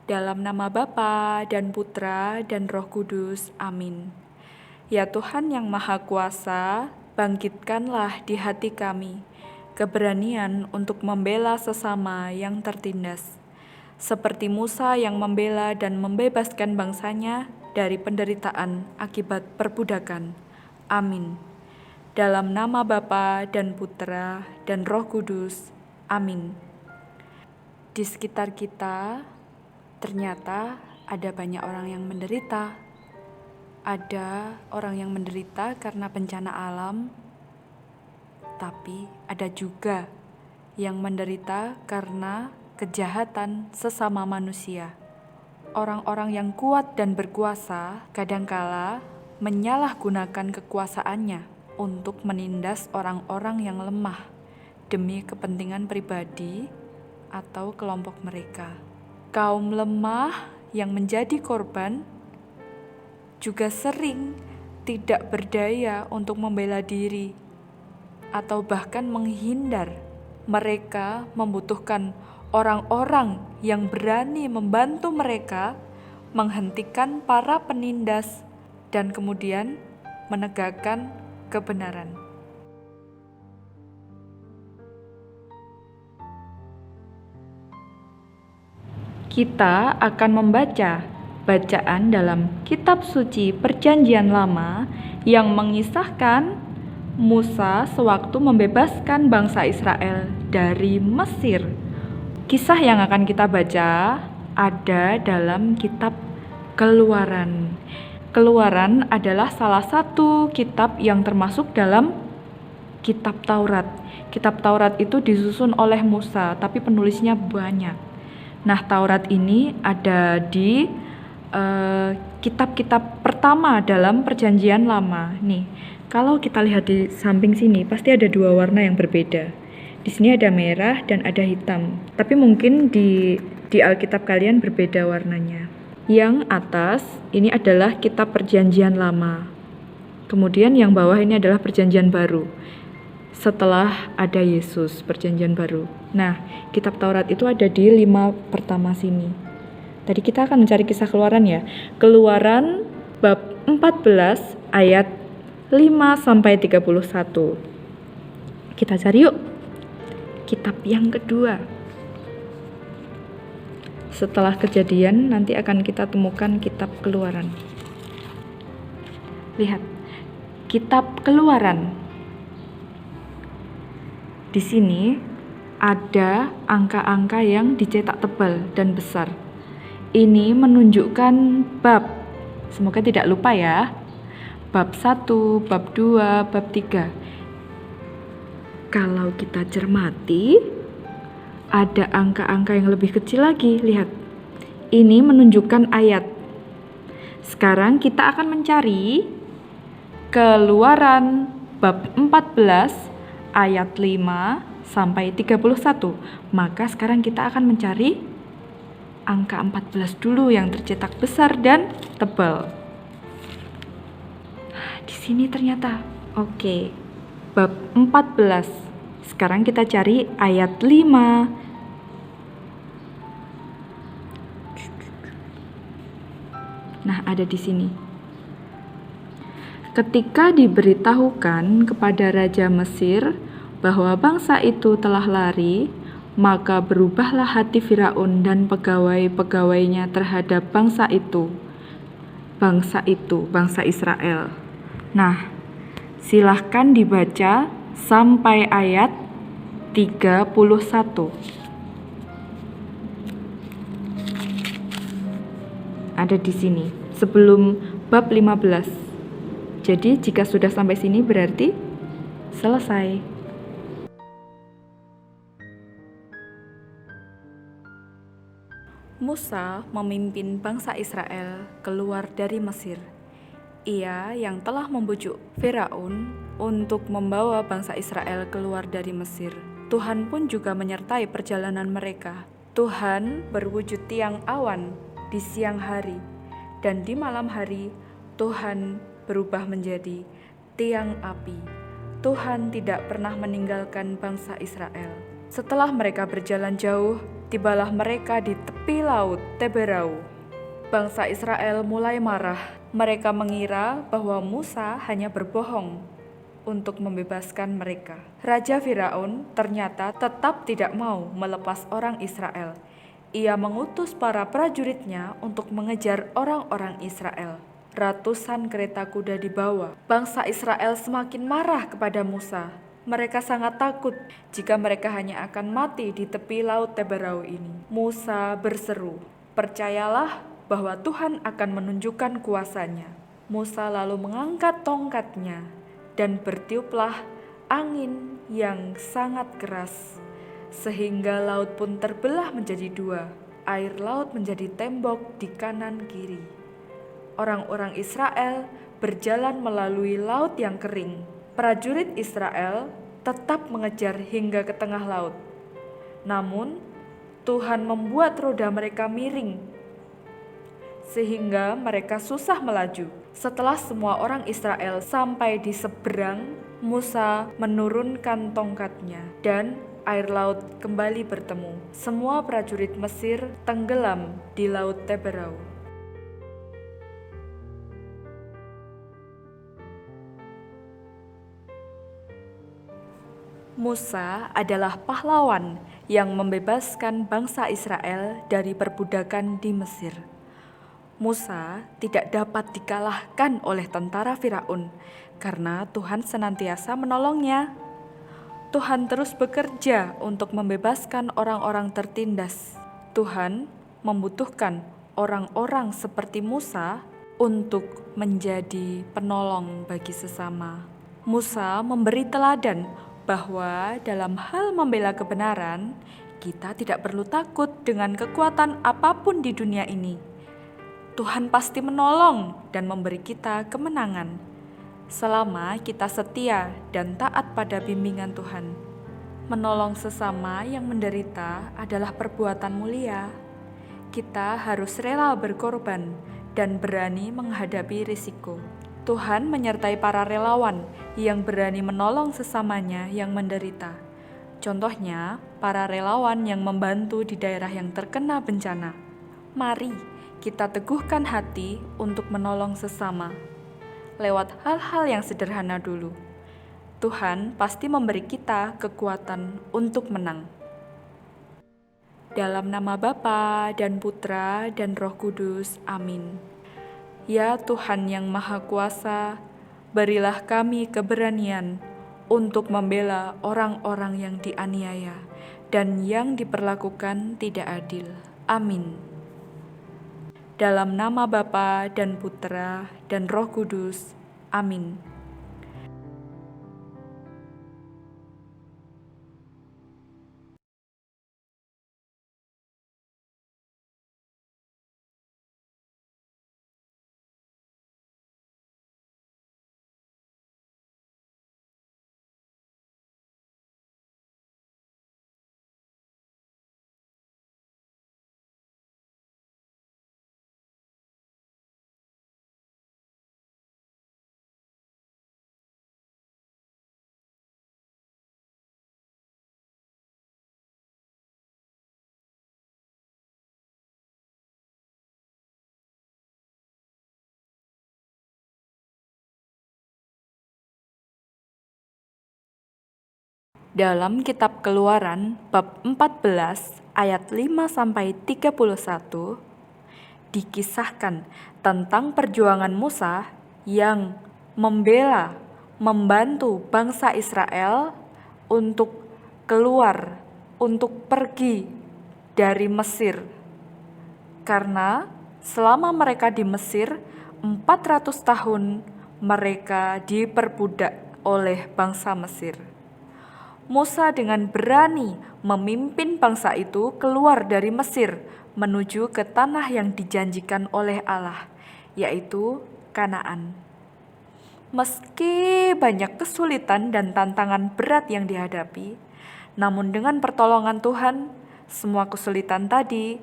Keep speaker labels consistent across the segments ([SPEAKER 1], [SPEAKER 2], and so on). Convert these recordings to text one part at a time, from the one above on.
[SPEAKER 1] Dalam nama Bapa dan Putra dan Roh Kudus. Amin. Ya Tuhan yang Maha Kuasa, bangkitkanlah di hati kami keberanian untuk membela sesama yang tertindas, seperti Musa yang membela dan membebaskan bangsanya dari penderitaan akibat perbudakan. Amin. Dalam nama Bapa dan Putra dan Roh Kudus. Amin. Di sekitar kita, ternyata ada banyak orang yang menderita. Ada orang yang menderita karena bencana alam, tapi ada juga yang menderita karena kejahatan sesama manusia. Orang-orang yang kuat dan berkuasa kadangkala menyalahgunakan kekuasaannya untuk menindas orang-orang yang lemah demi kepentingan pribadi atau kelompok mereka. Kaum lemah yang menjadi korban juga sering tidak berdaya untuk membela diri atau bahkan menghindar. Mereka membutuhkan orang-orang yang berani membantu mereka menghentikan para penindas dan kemudian menegakkan kebenaran. Kita akan membaca bacaan dalam kitab suci Perjanjian Lama yang mengisahkan Musa sewaktu membebaskan bangsa Israel dari Mesir. Kisah yang akan kita baca ada dalam kitab Keluaran. Keluaran adalah salah satu kitab yang termasuk dalam kitab Taurat. Kitab Taurat itu disusun oleh Musa, tapi penulisnya banyak. Nah, Taurat ini ada di kitab-kitab pertama dalam Perjanjian Lama. Nih, kalau kita lihat di samping sini, pasti ada dua warna yang berbeda. Di sini ada merah dan ada hitam. Tapi mungkin di Alkitab kalian berbeda warnanya. Yang atas ini adalah kitab Perjanjian Lama. Kemudian yang bawah ini adalah Perjanjian Baru. Setelah ada Yesus, Perjanjian Baru. Nah, kitab Taurat itu ada di 5 pertama sini. Tadi kita akan mencari kisah Keluaran ya. Keluaran bab 14 ayat 5-31. Kita cari yuk. Kitab yang kedua. Setelah Kejadian nanti akan kita temukan kitab Keluaran. Lihat. Kitab Keluaran. Di sini ada angka-angka yang dicetak tebal dan besar. Ini menunjukkan bab. Semoga tidak lupa ya. Bab 1, bab 2, bab 3. Kalau kita cermati, ada angka-angka yang lebih kecil lagi. Lihat. Ini menunjukkan ayat. Sekarang kita akan mencari Keluaran bab 14 ayat 5-31. Maka sekarang kita akan mencari angka 14 dulu yang tercetak besar dan tebal. Di sini ternyata. Oke. Bab 14. Sekarang kita cari ayat 5. Nah, ada di sini. Ketika diberitahukan kepada Raja Mesir bahwa bangsa itu telah lari, maka berubahlah hati Firaun dan pegawai-pegawainya terhadap bangsa Israel. Nah, silahkan dibaca sampai ayat 31. Ada di sini, sebelum bab 15. Jadi jika sudah sampai sini berarti selesai. Musa memimpin bangsa Israel keluar dari Mesir. Ia yang telah membujuk Firaun untuk membawa bangsa Israel keluar dari Mesir. Tuhan pun juga menyertai perjalanan mereka. Tuhan berwujud tiang awan di siang hari, dan di malam hari Tuhan berubah menjadi tiang api. Tuhan tidak pernah meninggalkan bangsa Israel. Setelah mereka berjalan jauh, tibalah mereka di tepi laut Teberau. Bangsa Israel mulai marah. Mereka mengira bahwa Musa hanya berbohong untuk membebaskan mereka. Raja Firaun ternyata tetap tidak mau melepas orang Israel. Ia mengutus para prajuritnya untuk mengejar orang-orang Israel. Ratusan kereta kuda dibawa. Bangsa Israel semakin marah kepada Musa. Mereka sangat takut jika mereka hanya akan mati di tepi laut Teberau ini. Musa berseru, "Percayalah bahwa Tuhan akan menunjukkan kuasa-Nya." Musa lalu mengangkat tongkatnya dan bertiuplah angin yang sangat keras, sehingga laut pun terbelah menjadi dua. Air laut menjadi tembok di kanan kiri. Orang-orang Israel berjalan melalui laut yang kering. Prajurit Israel tetap mengejar hingga ke tengah laut. Namun, Tuhan membuat roda mereka miring, sehingga mereka susah melaju. Setelah semua orang Israel sampai di seberang, Musa menurunkan tongkatnya dan air laut kembali bertemu. Semua prajurit Mesir tenggelam di laut Teberau. Musa adalah pahlawan yang membebaskan bangsa Israel dari perbudakan di Mesir. Musa tidak dapat dikalahkan oleh tentara Firaun karena Tuhan senantiasa menolongnya. Tuhan terus bekerja untuk membebaskan orang-orang tertindas. Tuhan membutuhkan orang-orang seperti Musa untuk menjadi penolong bagi sesama. Musa memberi teladan bahwa dalam hal membela kebenaran, kita tidak perlu takut dengan kekuatan apapun di dunia ini. Tuhan pasti menolong dan memberi kita kemenangan selama kita setia dan taat pada bimbingan Tuhan. Menolong sesama yang menderita adalah perbuatan mulia. Kita harus rela berkorban dan berani menghadapi risiko. Tuhan menyertai para relawan yang berani menolong sesamanya yang menderita. Contohnya, para relawan yang membantu di daerah yang terkena bencana. Mari kita teguhkan hati untuk menolong sesama lewat hal-hal yang sederhana dulu. Tuhan pasti memberi kita kekuatan untuk menang. Dalam nama Bapa dan Putra dan Roh Kudus, amin. Ya Tuhan yang Maha Kuasa, berilah kami keberanian untuk membela orang-orang yang dianiaya dan yang diperlakukan tidak adil. Amin. Dalam nama Bapa dan Putra dan Roh Kudus. Amin. Dalam kitab Keluaran bab 14 ayat 5-31 dikisahkan tentang perjuangan Musa yang membantu bangsa Israel untuk keluar, untuk pergi dari Mesir. Karena selama mereka di Mesir 400 tahun mereka diperbudak oleh bangsa Mesir. Musa dengan berani memimpin bangsa itu keluar dari Mesir menuju ke tanah yang dijanjikan oleh Allah, yaitu Kanaan. Meski banyak kesulitan dan tantangan berat yang dihadapi, namun dengan pertolongan Tuhan, semua kesulitan tadi,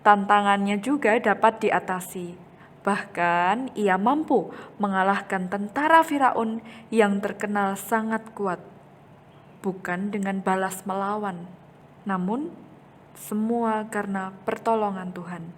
[SPEAKER 1] tantangannya juga dapat diatasi. Bahkan ia mampu mengalahkan tentara Firaun yang terkenal sangat kuat. bukan dengan balas melawan, namun semua karena pertolongan Tuhan.